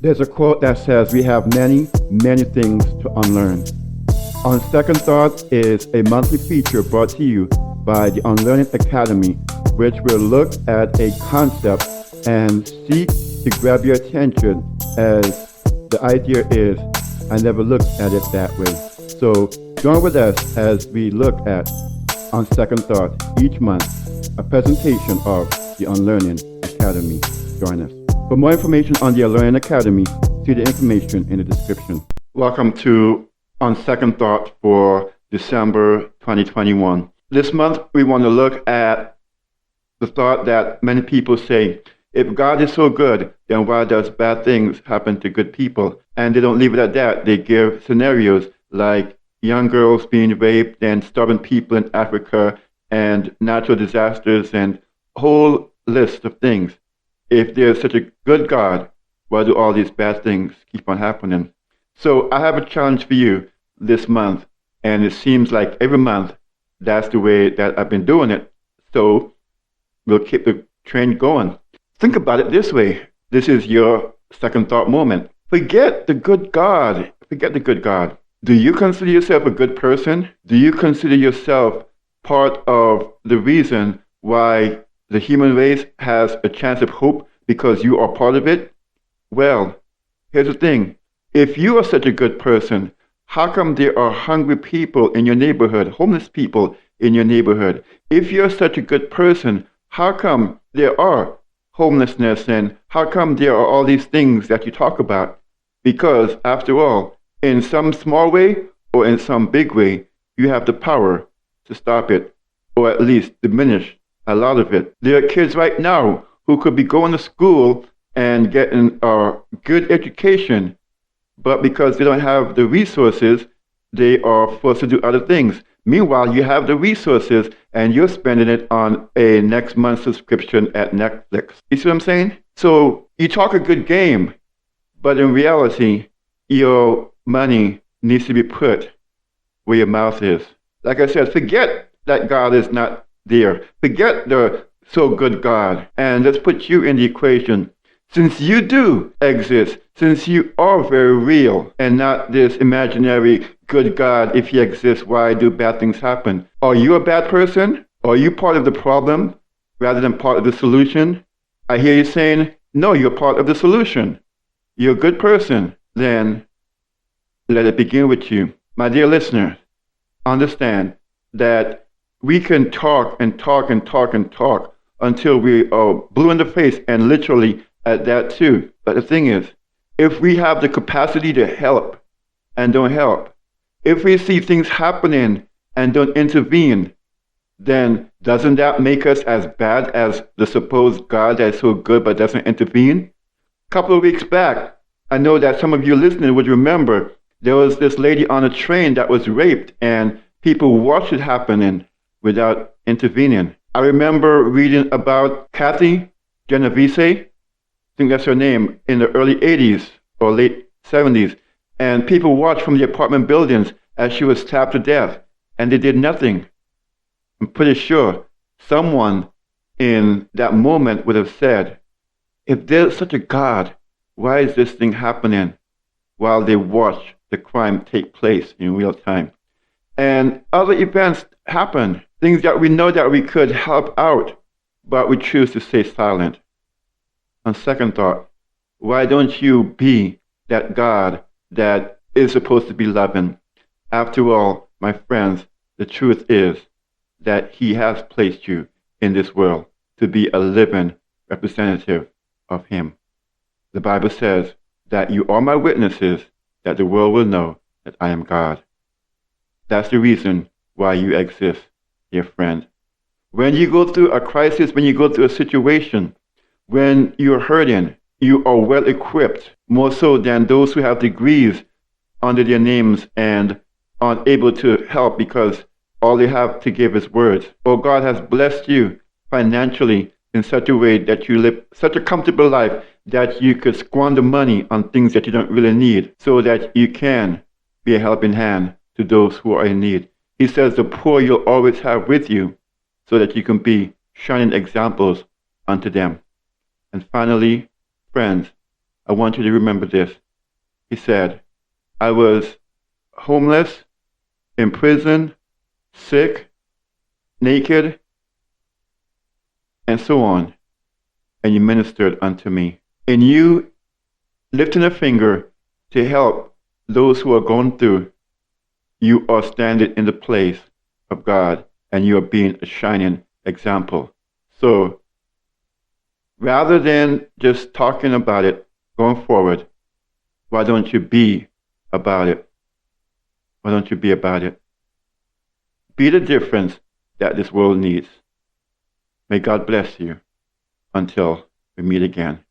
There's a quote that says, we have many, many things to unlearn. On Second Thought is a monthly feature brought to you by the Unlearning Academy, which will look at a concept and seek to grab your attention, as the idea is, I never looked at it that way. So join with us as we look at, on Second Thought, each month, a presentation of the Unlearning Academy. Join us. For more information on the Unlearning Academy, see the information in the description. Welcome to On Second Thought for December 2021. This month, we want to look at the thought that many people say, if God is so good, then why does bad things happen to good people? And they don't leave it at that. They give scenarios like young girls being raped and starving people in Africa and natural disasters and a whole list of things. If there's such a good God, why do all these bad things keep on happening? So I have a challenge for you this month, and it seems like every month that's the way that I've been doing it. So we'll keep the train going. Think about it this way. This is your second thought moment. Forget the good God. Forget the good God. Do you consider yourself a good person? Do you consider yourself part of the reason why the human race has a chance of hope because you are part of it? Well, here's the thing. If you are such a good person, how come there are hungry people in your neighborhood, homeless people in your neighborhood? If you're such a good person, how come there are homelessness, and how come there are all these things that you talk about? Because after all, in some small way or in some big way, you have the power to stop it, or at least diminish a lot of it. There are kids right now who could be going to school and getting a good education, but because they don't have the resources, they are forced to do other things. Meanwhile, you have the resources and you're spending it on a next month subscription at Netflix. You see what I'm saying? So you talk a good game, but in reality, your money needs to be put where your mouth is. Like I said, forget that God is not there. Forget the so good God, and let's put you in the equation. Since you do exist, since you are very real and not this imaginary good God, if he exists, why do bad things happen? Are you a bad person? Are you part of the problem rather than part of the solution? I hear you saying, no, you're part of the solution. You're a good person. Then let it begin with you. My dear listener, understand that we can talk and talk and talk and talk until we are blue in the face, and literally at that too. But the thing is, if we have the capacity to help and don't help, if we see things happening and don't intervene, then doesn't that make us as bad as the supposed God that's so good but doesn't intervene? A couple of weeks back, I know that some of you listening would remember there was this lady on a train that was raped and people watched it happening without intervening. I remember reading about Kathy Genovese, I think that's her name, in the early 80s or late 70s. And people watched from the apartment buildings as she was stabbed to death, and they did nothing. I'm pretty sure someone in that moment would have said, if there's such a God, why is this thing happening while they watch the crime take place in real time? And other events happen, things that we know that we could help out, but we choose to stay silent. On second thought, why don't you be that God that is supposed to be loving? After all, my friends, the truth is that he has placed you in this world to be a living representative of him. The Bible says that you are my witnesses, that the world will know that I am God. That's the reason why you exist, dear friend. When you go through a crisis, when you go through a situation, when you're hurting, you are well equipped, more so than those who have degrees under their names and aren't able to help because all they have to give is words. Or God has blessed you financially in such a way that you live such a comfortable life that you could squander money on things that you don't really need so that you can be a helping hand to those who are in need. He says the poor you'll always have with you so that you can be shining examples unto them. And finally, friends, I want you to remember this. He said, I was homeless, in prison, sick, naked, and so on, and you ministered unto me. And you lifting a finger to help those who are going through, you are standing in the place of God, and you are being a shining example. So rather than just talking about it going forward, why don't you be about it? Why don't you be about it? Be the difference that this world needs. May God bless you until we meet again.